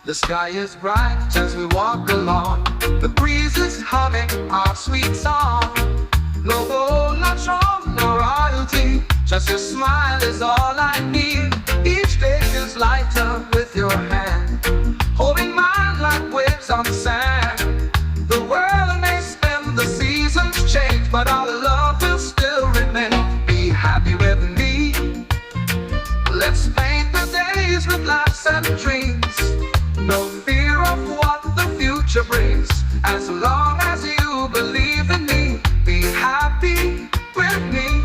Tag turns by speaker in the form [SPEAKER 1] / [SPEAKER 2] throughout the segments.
[SPEAKER 1] The sky is bright as we walk along. The breeze is humming our sweet song. No gold, not strong, no royalty. Just your smile is all I need. Each day feels lighter with your hand, holding mine like waves on sand. The world may spin, the seasons change, but our love will still remain. Be happy with me. Let's paint the days with laughs and dreams. No fear of what the future brings. As long as you believe in me, be happy with me.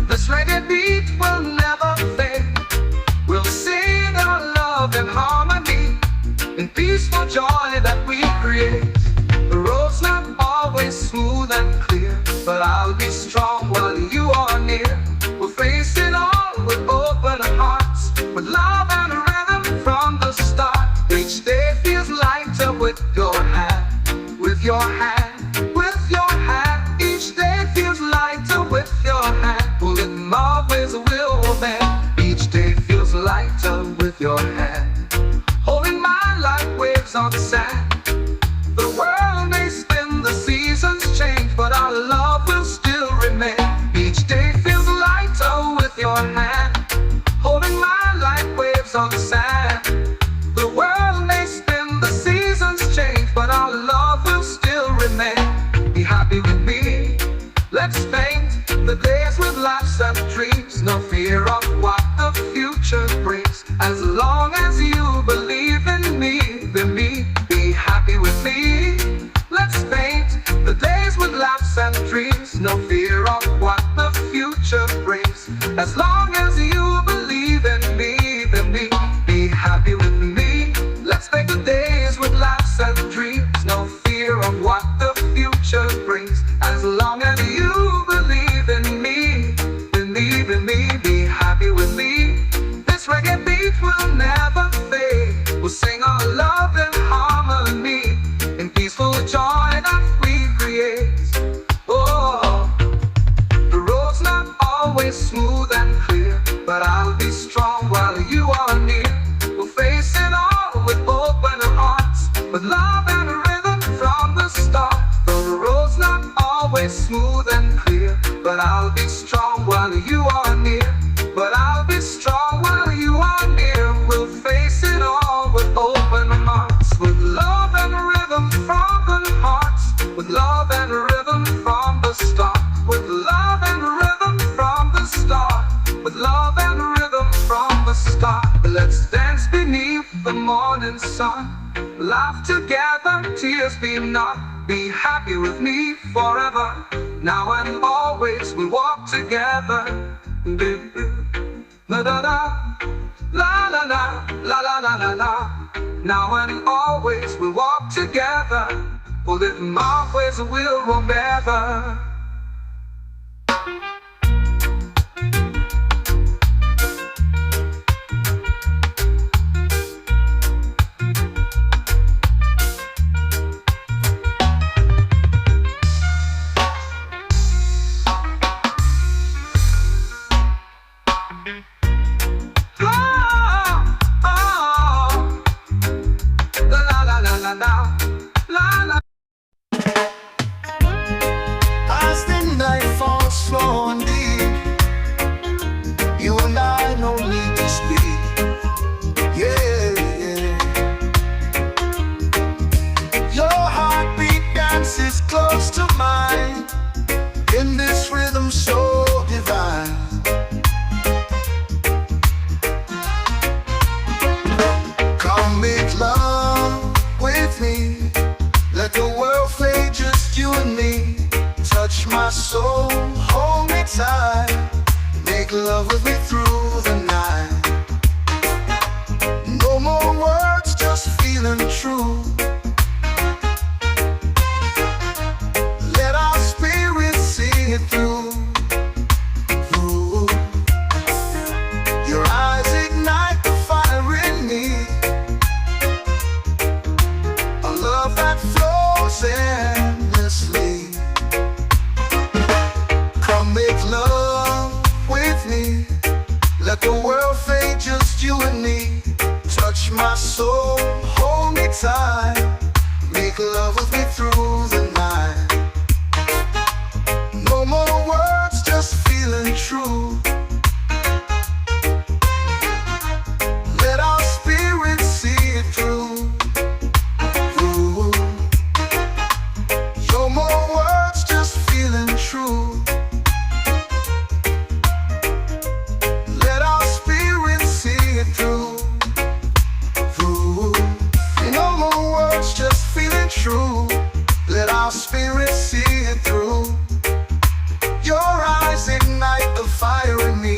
[SPEAKER 1] This reggae beat will never fade. We'll sing our love in harmony, in peaceful joy that we create. The road's not always smooth and clear, but I'll be strong while you are near. We'll face it all with open hearts, with love and rhythm from the start. Each day feels lighter with your hand, with your hand, with your hand. Each day feels lighter with your hand. Pulling my ways will obey. Each day feels lighter with your hand, holding mine like waves on sand. The world may spin, the seasons change, but our love will still remain. Each day feels lighter with your hand, holding mine like waves on sand. The world may spin, the seasons change, but our love will still remain. Be happy with me. Let's paint the days with laughs and dreams. No fear of what the future brings. As long as you believe in me, then be happy with me. Let's paint the days with laughs and dreams. No fear of what the future brings. As long as you believe in me, then be happy with me. Let's make the days with laughs and dreams. No fear of what the future brings. As long as you believe in me, believe in me, be happy with me. This reggae beat will never fade. We'll sing our love in harmony, in peaceful joy that we create. Oh, the road's not always smooth and clear, but I'll be strong while you are near. We'll face it all with open hearts, with love and rhythm from the start. The road's not always smooth and clear, but I'll be strong while you are near. But I'll be strong while you are near. We'll face it all with open hearts, with love and rhythm from the hearts, with love and rhythm from the start, with love and rhythm from the start, with love and rhythm from the start. Let's dance beneath the morning sun, laugh together, tears beam not. Be happy with me forever. Now and always we walk together. La da da, la la la, la la la la la. Now and always we walk together. We'll live my ways and we'll remember.
[SPEAKER 2] As the night falls slow and deep, you and I no need to speak. Yeah, yeah. Your heartbeat dances close to mine, in this rhythm so divine. Come make love with me. Let the world fade, just you and me. Touch my soul, hold me tight. Make love with me through the night. No more words, just feeling true. Let our spirits sing it through. Your eyes ignite the fire in me, a love that flows endlessly. Come make love with me. Let the world fade, just you and me. Touch my soul, hold our spirits see it through. Your eyes ignite the fire in me,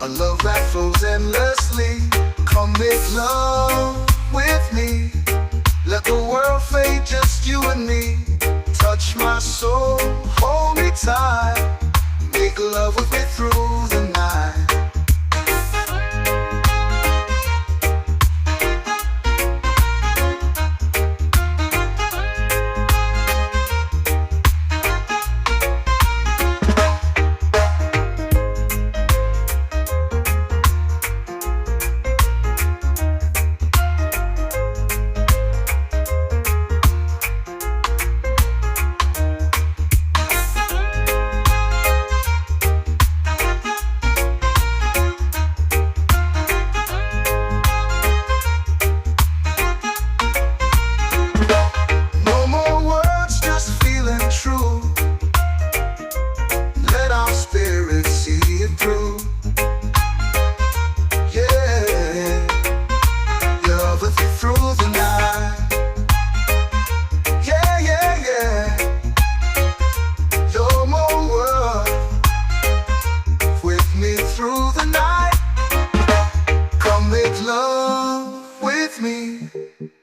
[SPEAKER 2] a love that flows endlessly. Come make love with me. Let the world fade, just you and me. Touch my soul, hold me tight. Make love with me through the night.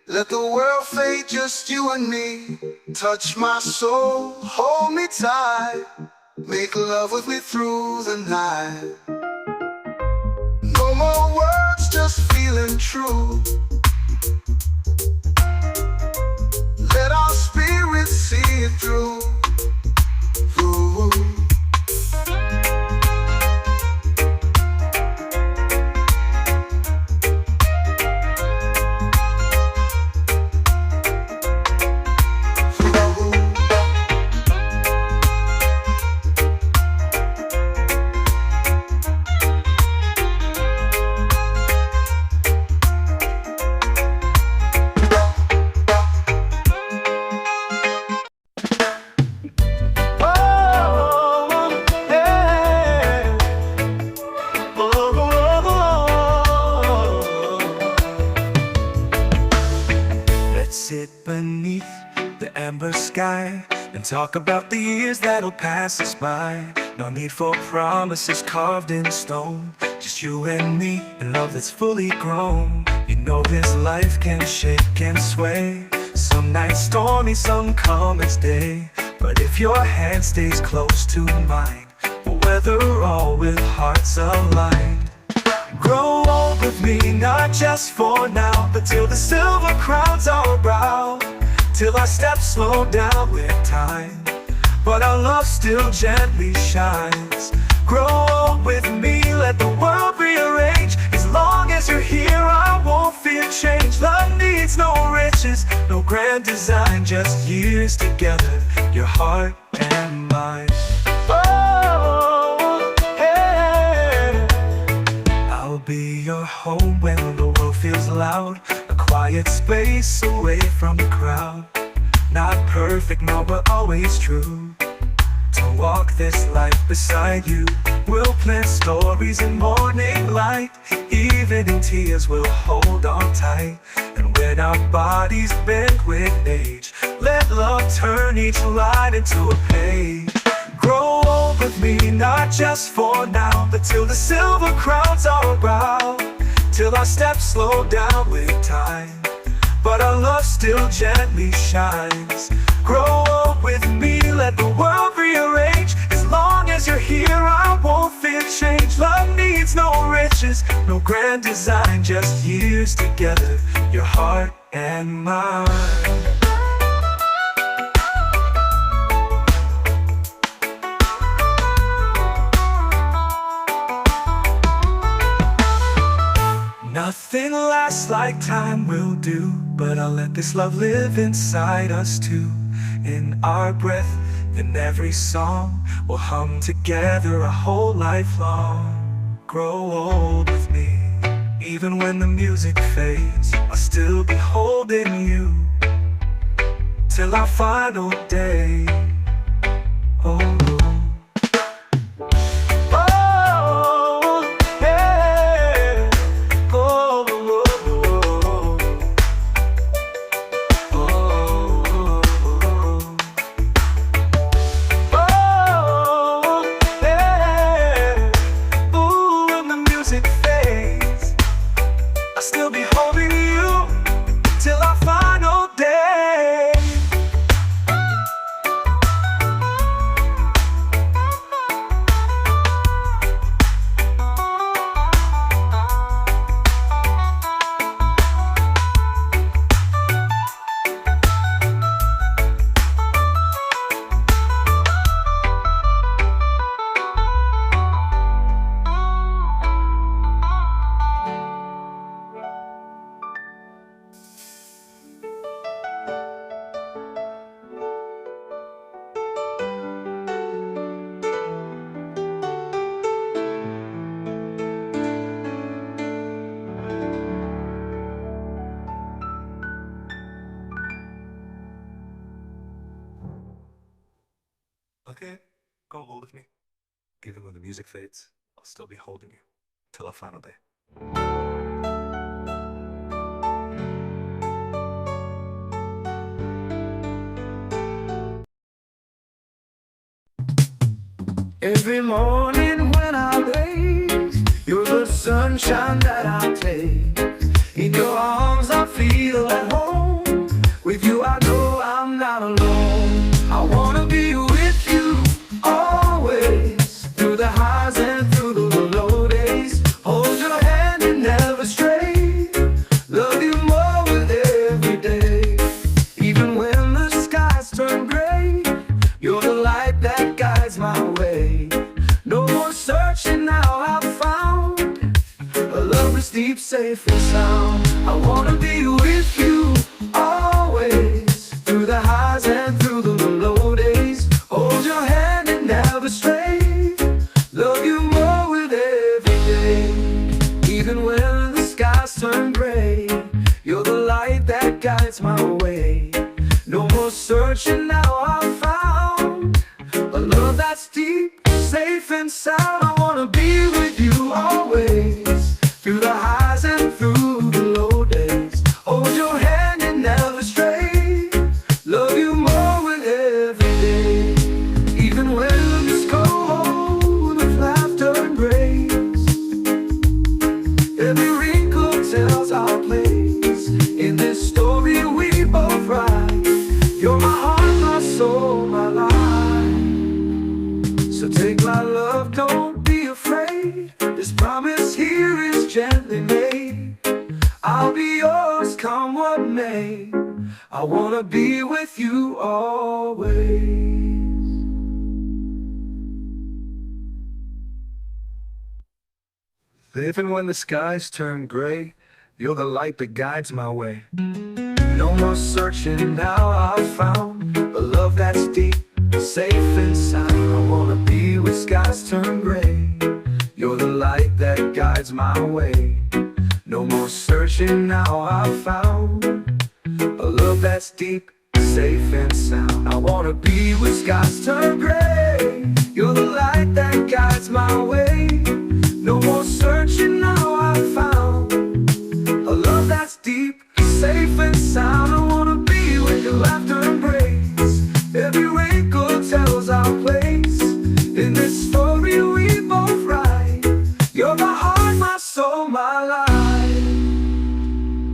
[SPEAKER 2] Let the world fade, just you and me. Touch my soul, hold me tight. Make love with me through the night. No more words, just feeling true. Let our spirits see it through. Ooh.
[SPEAKER 3] Sit beneath the amber sky and talk about the years that'll pass us by. No need for promises carved in stone, just you and me in love that's fully grown. You know this life can shake and sway, some nights stormy, some calm as day. But if your hand stays close to mine, we'll weather all with hearts aligned. Grow old with me, not just for now, but till the silver crowns our brow. Till our steps slow down with time, but our love still gently shines. Grow old with me, let the world rearrange. As long as you're here, I won't fear change. Love needs no riches, no grand design, just years together, your heart and mine. I'll be your home when the world feels loud, a quiet space away from the crowd. Not perfect, no, but always true. To walk this life beside you, we'll plant stories in morning light. Even in tears, we'll hold on tight. And when our bodies bend with age, let love turn each line into a page. Grow old with me, not just for now, but till the silver crowns our brow. Till our steps slow down with time, but our love still gently shines. Grow old with me, let the world rearrange. As long as you're here, I won't fear change. Love needs no riches, no grand design, just years together, your heart and mine. Nothing lasts like time will do, but I'll let this love live inside us too. In our breath, in every song, we'll hum together a whole life long. Grow old with me, even when the music fades, I'll still be holding you till our final day. Oh. okay, go hold with me. Even when the music fades, I'll still be holding you till our final day.
[SPEAKER 2] Every morning when I wake, you're the sunshine that I take. In your arms I feel at home. With you I know I'm not alone. I wanna be with you always, through the highs and through the low days. Hold your hand and never stray. Love you more with every day. Even when the skies turn gray, you're the light that guides my way. No more searching, now I've found a love that's deep, safe and sound. I wanna be with you always, through the highs and through the low days. Hold your hand and never stray. Love you more with every day. Even when the skies turn gray, you're the light that guides my way. No more searching, now I've found a love that's deep, safe and sound. I wanna be with you always, through the highs and through the low days. Hold your hand and never stray. Love you more with every day. Even when it's cold with laughter and grace, every wrinkle tells our place. In this story we both write. You're my heart, my soul, my life. So take my love, don't be afraid. This promise here is gently made. I'll be yours, come what may. I wanna be with you always. Even when the skies turn gray, you're the light that guides my way. No more searching, now I've found a love that's deep, safe and sound. I wanna be where skies turn gray. You're the light that guides my way. No more searching, now I've found a love that's deep, safe and sound. I wanna be where skies turn gray. You're the light that guides my way. No more searching, now I've found a love that's deep, safe and sound. I wanna be where your laughter embrace. Every wrinkle tells our place. In this story we both write. You're my heart, my soul, my life.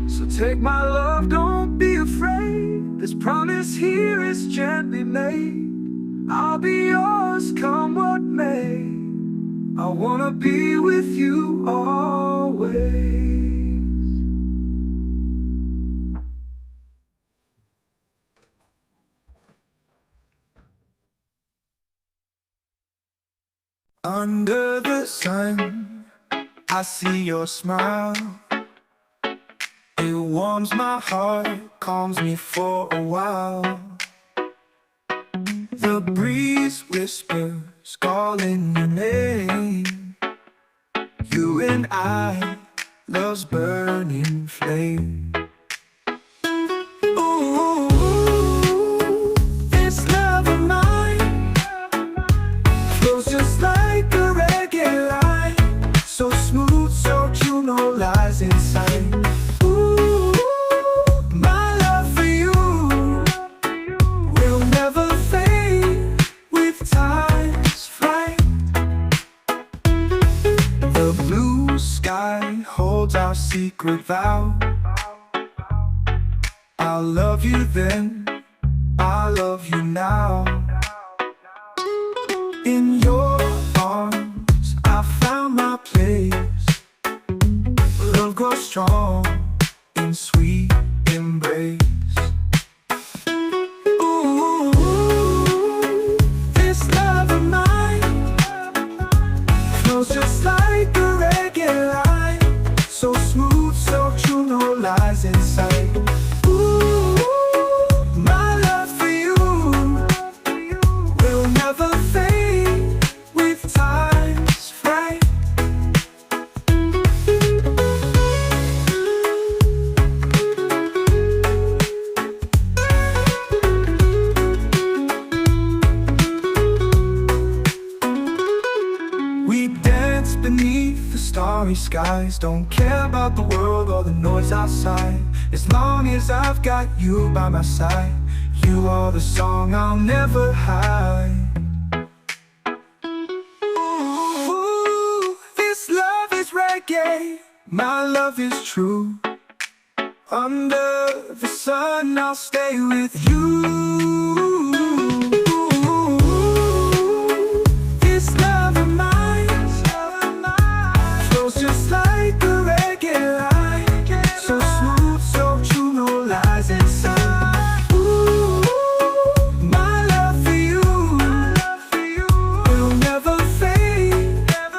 [SPEAKER 2] So take my love, don't be afraid. This promise here is gently made. I'll be yours, come what may. I wanna be with you always. Under the sun, I see your smile. It warms my heart, calms me for a while. The breeze whispers, calling your name. You and I, love's burning flame. Ooh, this love of mine flows just like a reggae line. So smooth, so true, no lies inside. Ooh, my love for you will never fade with time's flight. The blue sky holds our secret vow. I'll love you then, I love you now. In your arms, I found my place. Love grows strong in sweet embrace. Ooh, this love of mine flows just like a reggae line. So smooth, so true, no lies inside. Ooh, my love for you will never fade with time's flight.
[SPEAKER 3] starry skies. Don't care about the world or the noise outside, as long as I've got you by my side. You are the song I'll never hide. Ooh, this love is reggae, my love is true. Under the sun I'll stay with you. This love of mine flows just like a reggae line, so smooth, so true, no lies inside. Ooh, my love for you will never fade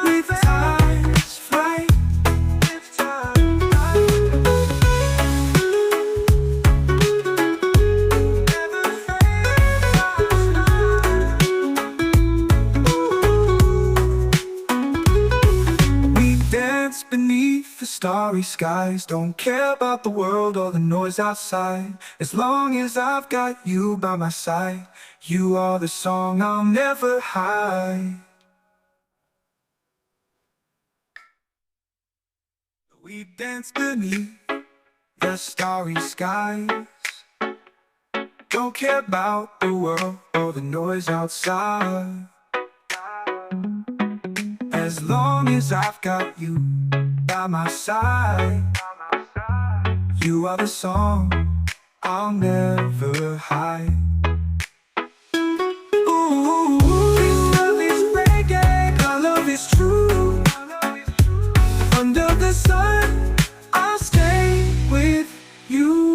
[SPEAKER 3] with time's flight. Beneath the starry skies, don't care about the world or the noise outside, as long as I've got you by my side. You are the song I'll never hide. We dance beneath the starry skies, don't care about the world or the noise outside, as long as I've got you by my side. You are the song I'll never hide. Ooh, this love is reggae, our love is true. Under the sun, I'll stay with you.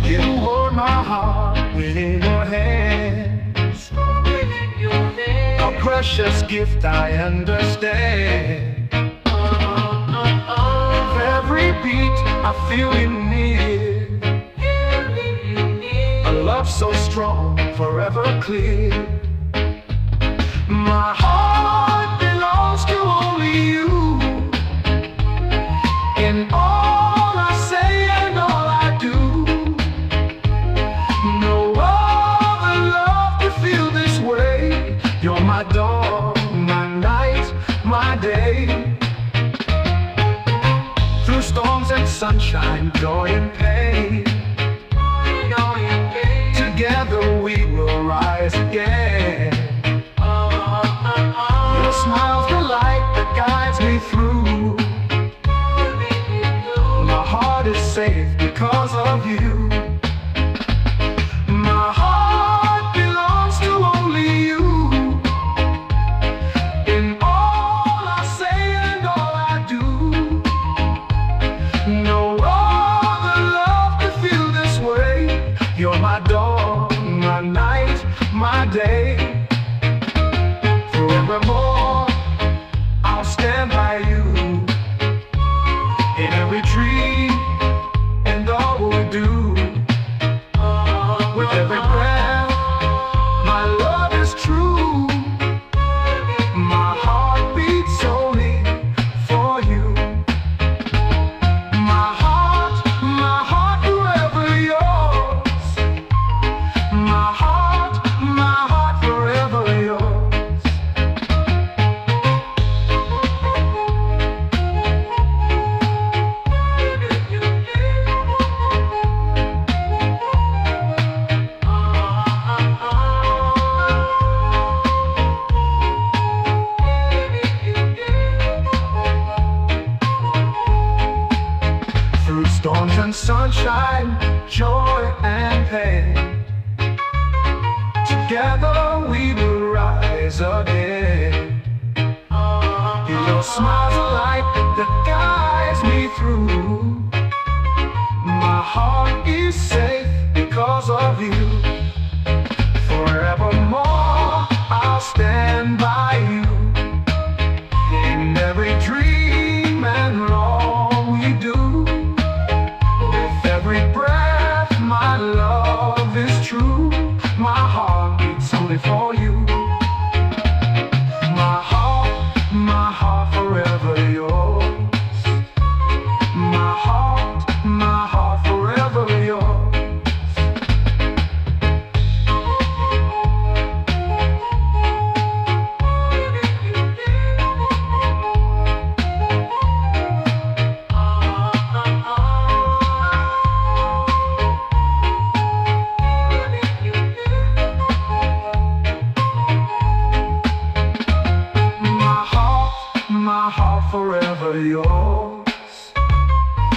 [SPEAKER 1] You hold my heart within your hands, a precious gift I understand. With every beat I feel you near, a love so strong, forever clear. My heart belongs to only you, in all I say and all I do. No other love can feel this way. You're my dawn, my night, my day. Through storms and sunshine, joy and pain, together we will rise again. Your smile's the light that guides me through. My heart is safe because of you. My heart belongs to only you, in all I say and all I do. No other love can feel this way. You're my dawn, my night, my day. Forevermore, I'll stand by you, in every dream and all we do. With every breath, my love is true. My heart beats only for you. My heart forever yours. My heart forever yours. Through storms and sunshine, joy and pain, together we will rise again. Your smile's a light that guides me through. My heart is safe because of you. Forevermore, I'll stand by you, in every dream and all we do. With every breath, my love is true. My heart beats only for you. My heart forever yours. My heart forever yours.
[SPEAKER 3] forever yours.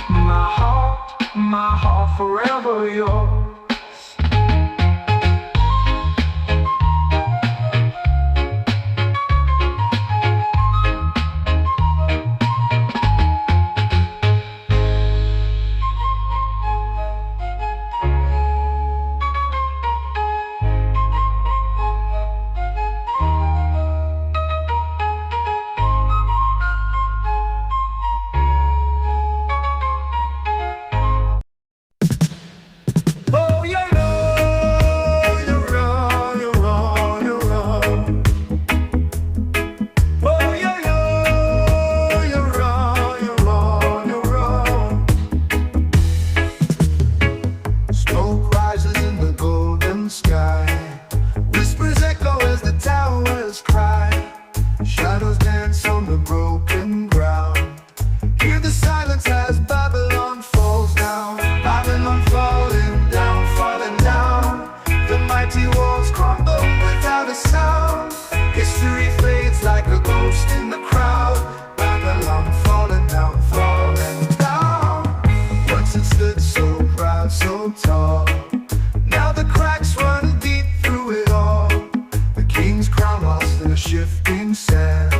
[SPEAKER 3] My heart forever yours. Oh, you know you're wrong, you're wrong, you're wrong. Oh, you know you're wrong, you're wrong, you're wrong.
[SPEAKER 2] Smoke rises in the golden sky. Whispers echo as the towers cry. Shadows dance on the broken ground. Hear the silence as Babylon falls down. Babylon falling down, falling down. The mighty walls crumble without a sound. History fades like a ghost in the crowd. Babylon falling down, falling down. Once it stood so proud, so tall. Now the cracks run deep through it all. The king's crown lost in a shifting sand.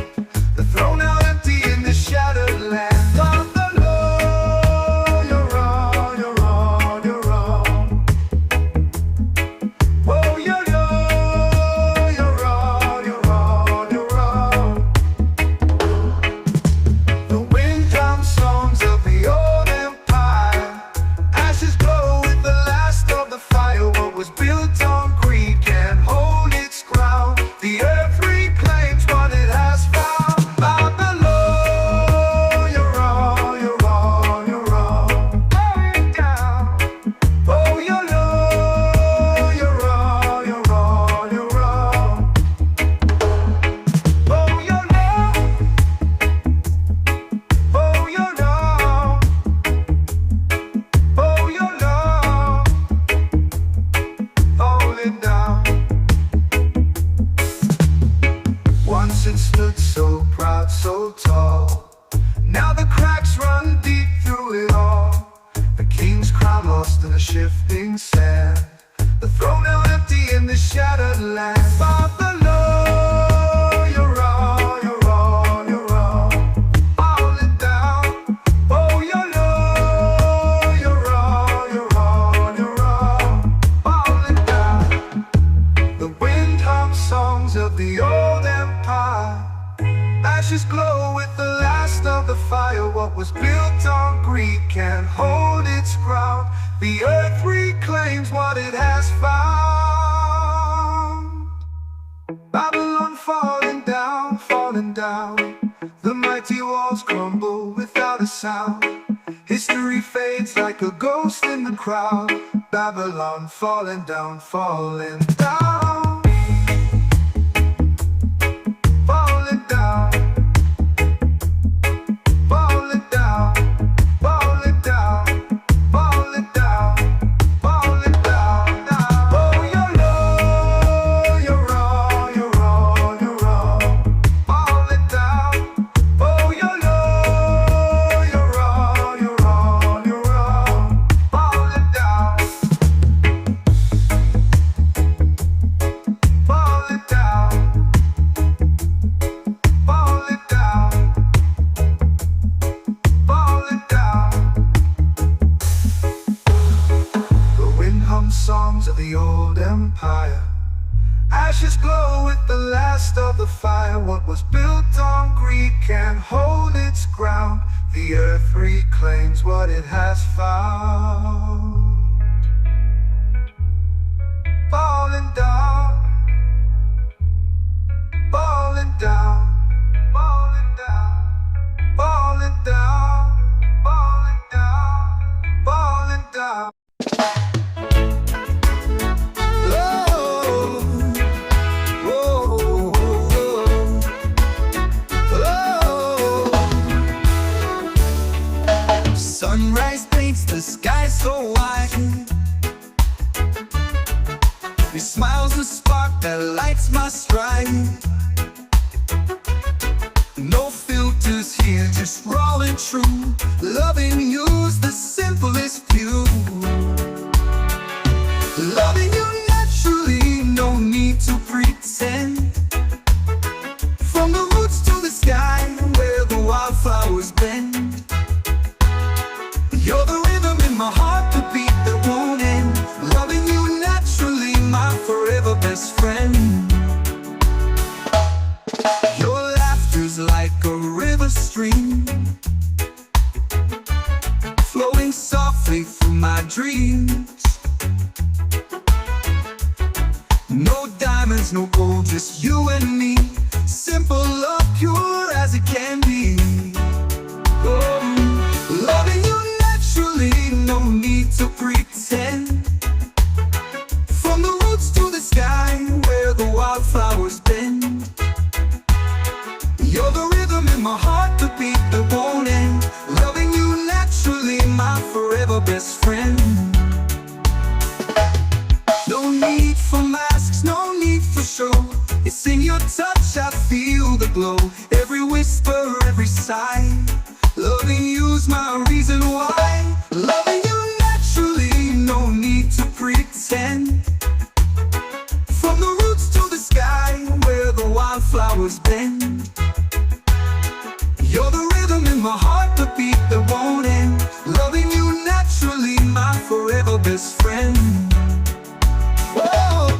[SPEAKER 2] The throne now empty in the shattered land. On the low, you're wrong, you're wrong, you're wrong. Oh, you're wrong, you're wrong, you're wrong, you're wrong. The wind comes songs of the old empire. Ashes glow with the last of the fire. What was built on greed can't hold its ground. The earth reclaims what it has found. Babylon, you're wrong, you're wrong, you're wrong. Going down. Oh, you're low, you're wrong, you're wrong, you're wrong. Oh, you're low. Oh, you're wrong. Oh, you're low. Falling down. Once it stood so proud, so tall. Now the cracks run deep through it all. The king's crown lost in a shifting sand. The throne now empty in the shattered land. Babylon, you're wrong, you're wrong, you're wrong. Falling down. Oh, you're low, you're wrong, you're wrong, you're wrong. Falling down. The wind hums songs of the old empire. Ashes glow with the last of the fire. What was built on greed can't hold its ground. The earth reclaims what it has found. Babylon falling down, falling down. The mighty walls crumble without a sound. History fades like a ghost in the crowd. Babylon falling down, falling down. Falling down. Falling down. Falling down. Falling down. Falling down. Oh, you're low, you're wrong, you're wrong, you're wrong. Falling down. Oh, you're low, you're wrong, you're wrong, you're wrong. Falling down. Falling down. Falling down. Falling down. The wind hums songs of the old empire. Ashes glow with the last of the fire. What was built on greed can't hold its ground. The earth reclaims what it has found. Falling down. Falling down. Falling down. Falling down. Falling down. Falling down. Sunrise paints the sky so white. He smiles a spark that lights my stride. No filters here, just true. Loving you's the simplest view. Loving you naturally, no need to pretend. From the roots to the sky, where the wildflowers bend. You're the rhythm in my heart, the beat that won't end. Loving you naturally, my forever best friend. Your laughter's like a river stream, flowing softly through my dreams. No diamonds, no gold, just you and me. Simple love, pure as it can be. Oh, loving you naturally, no need to pretend. From the roots to the sky, where the wildflowers bend. You're the rhythm in my heart, the beat that won't end. Loving you naturally, my forever best friend. No need for masks, no need for show. It's in your touch, I feel the glow. Every whisper, every sigh. Loving you's my reason why. Loving you naturally, no need to pretend. From the roots to the sky, where the wildflowers bend. You're the rhythm in my heart, the beat that won't end. Loving you naturally, my forever best friend. Whoa.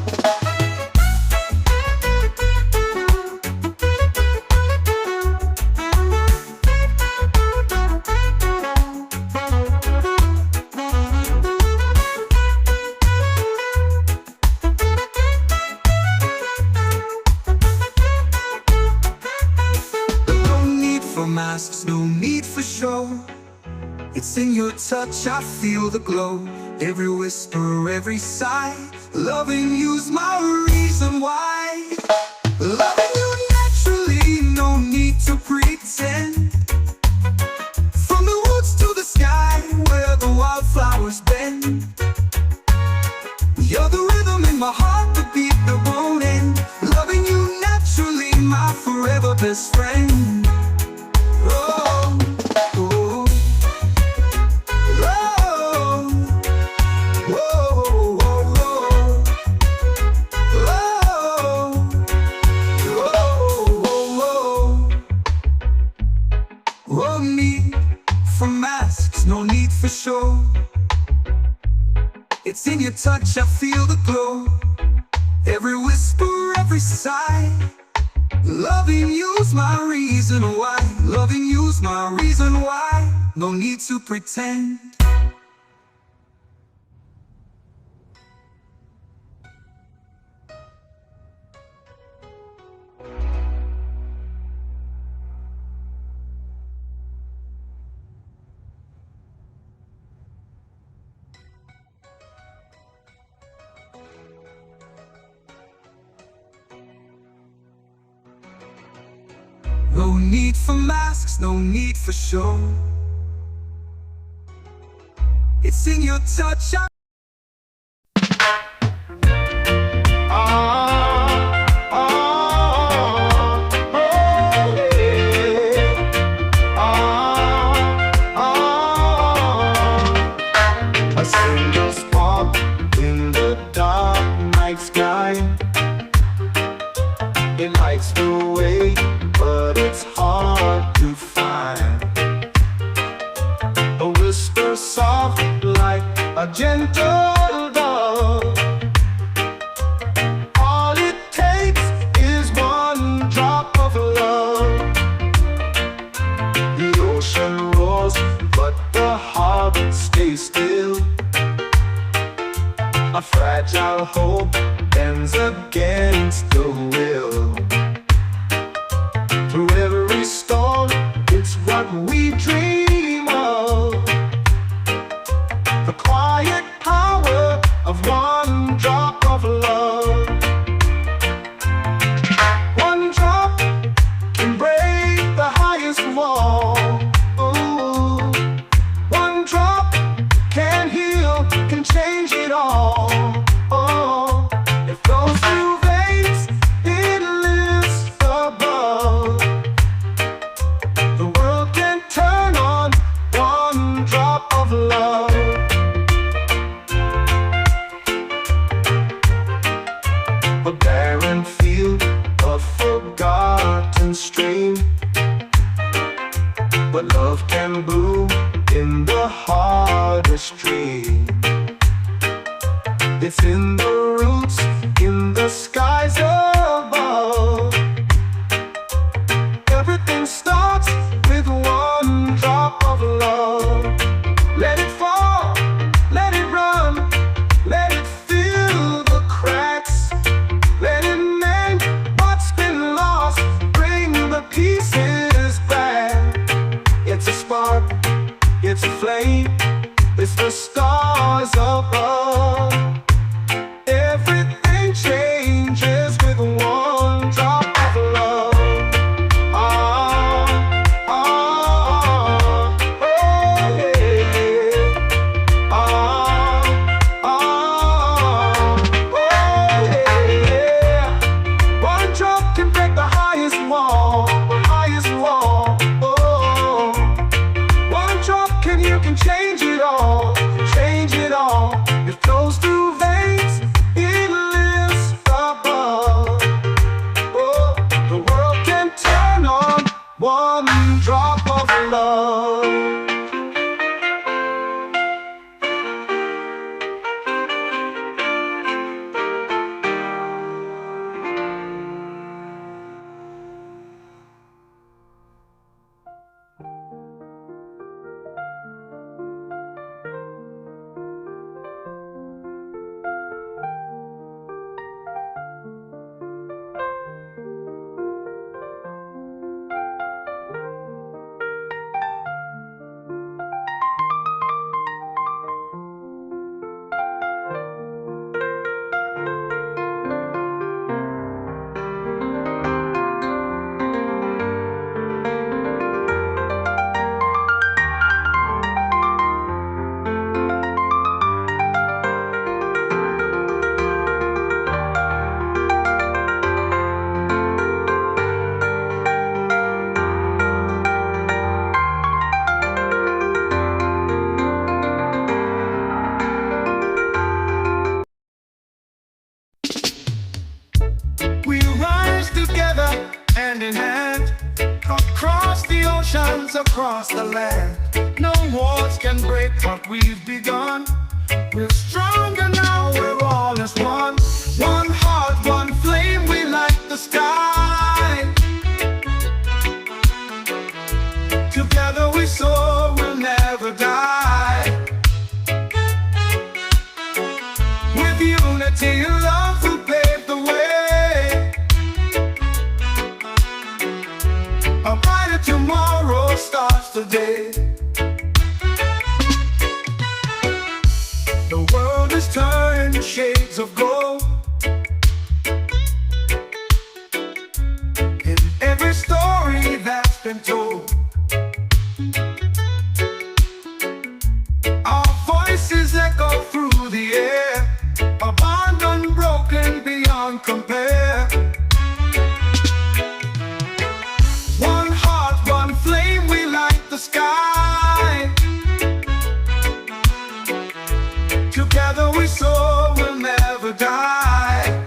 [SPEAKER 2] Masks, no need for show. It's in your touch, I feel the glow. Every whisper, every sigh. Loving you's my reason why. Loving you naturally, no need to pretend. From the woods to the sky, where the wildflowers bend. You're the rhythm in my heart, the beat that won't end. Loving you naturally, my forever best friend. Oh, oh, oh, whoa, whoa, whoa, whoa, need for masks, no need for show. It's in your touch, I feel the glow. Every whisper, every sigh. Loving you's my reason why. Loving you's my reason why. No need to pretend. No need for masks, no need for show. It's in your touch.
[SPEAKER 1] A single spark in the dark night sky. It lights the way, but it's hard to find. A whisper soft like a gentle dove. All it takes is one drop of love. The ocean roars, but the heart stays still. A fragile hope bends against the will. Through every storm, it's what we dream of. The quiet power of one drop of love. One drop can break the highest wall. Ooh. One drop can heal, can change it all. Oh.
[SPEAKER 2] can bloom in the hardest tree. It's in the roots, in the skies above. Everything starts with one drop of love. Let it fall, let it run, let it fill the cracks. Let it mend what's been lost, bring the pieces back. It's a spark, it's a flame, it's the stars above. Everything changes with one drop of love. Ah, ah, oh yeah. Ah, ah, oh yeah. One drop can break the highest wall, highest wall. Oh, one drop you can change it all, change it all. It flows through veins, it lives above. Oh, the world can turn on one drop of love. We rise together, hand in hand, across the oceans, across the land. No walls can break what we've begun. We're stronger now, we're all as one. One heart, one flame, we light the sky. Together we soar, we'll never die. With unity and love, we'll pave the way. A brighter tomorrow starts today. The world is turned shades of gold. In every story that's been told, our voices echo through the air. A bond unbroken beyond compare. One heart, one flame, we light the sky. Together we soar, we'll never die.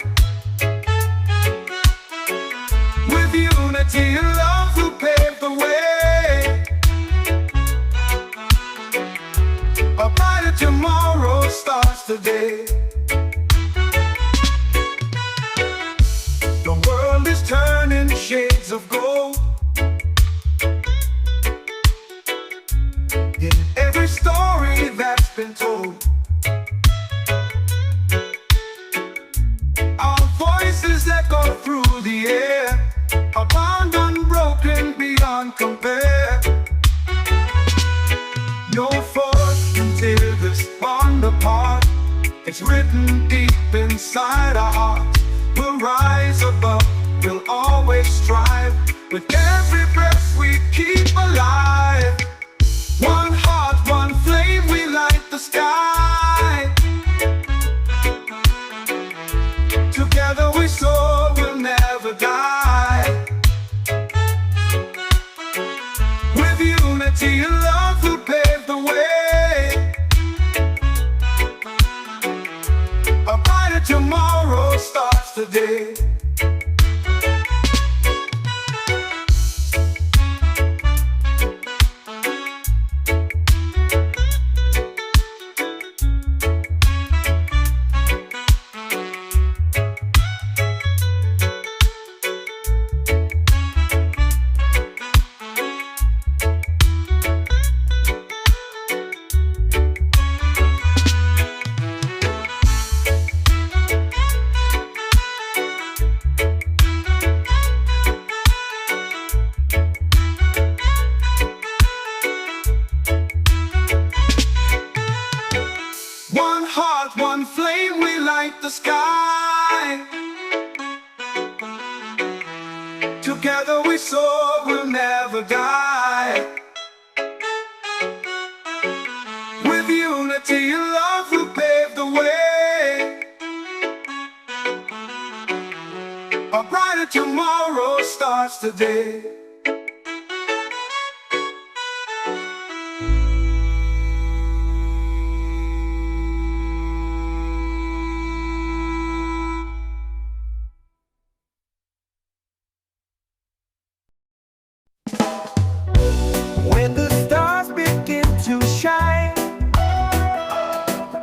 [SPEAKER 2] With unity and love, we'll pave the way. A brighter tomorrow starts today. The world is turning shades of gold. In every story that's been told, our voices echo through the air. A bond unbroken beyond compare. No force can tear this bond apart. It's written deep inside our hearts. We'll rise above, we'll always strive. With every breath we keep alive. One heart, one flame, we light the sky. Together we soar, we'll never die. With unity and love, we'll pave the way. A brighter tomorrow starts today. like the sky. Together we soar, we'll never die. With unity and love we'll pave the way. A brighter tomorrow starts today.
[SPEAKER 3] When the stars begin to shine,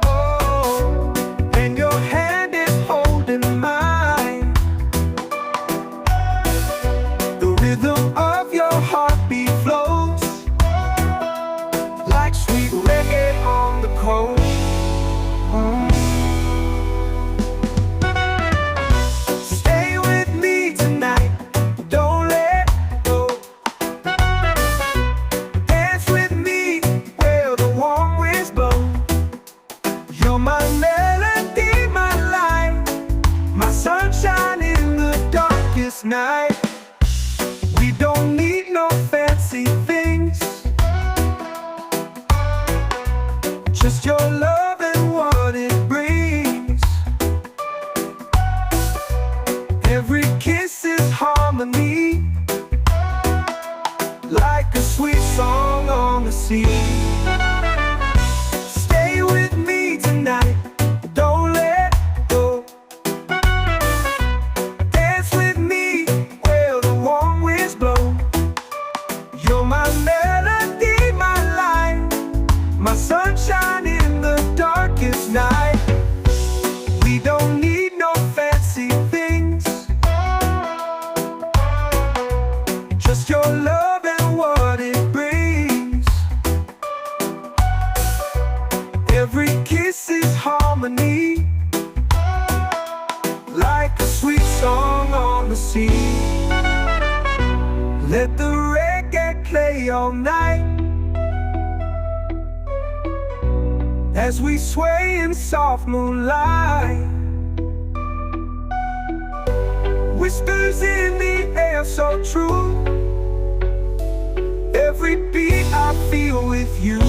[SPEAKER 3] oh, and your hand is holding mine, the rhythm of your heartbeat flows like sweet reggae on the coast. Stay with me tonight, don't let go. Dance with me where the warm winds blow. You're my melody, my light, my sunshine in the darkest night. We don't need no fancy things, just your love and what it brings. Every kiss is harmony, like a sweet song on the sea. Stay with me tonight, don't let go. Dance with me where the warm winds blow. You're my melody, my light, my sunshine in the darkest night. We don't need no fancy things, just your love and what it brings. Every kiss is harmony, like a sweet song on the sea. Let the reggae play all night as we sway in soft moonlight. Whispers in the air so true, every beat I feel with you.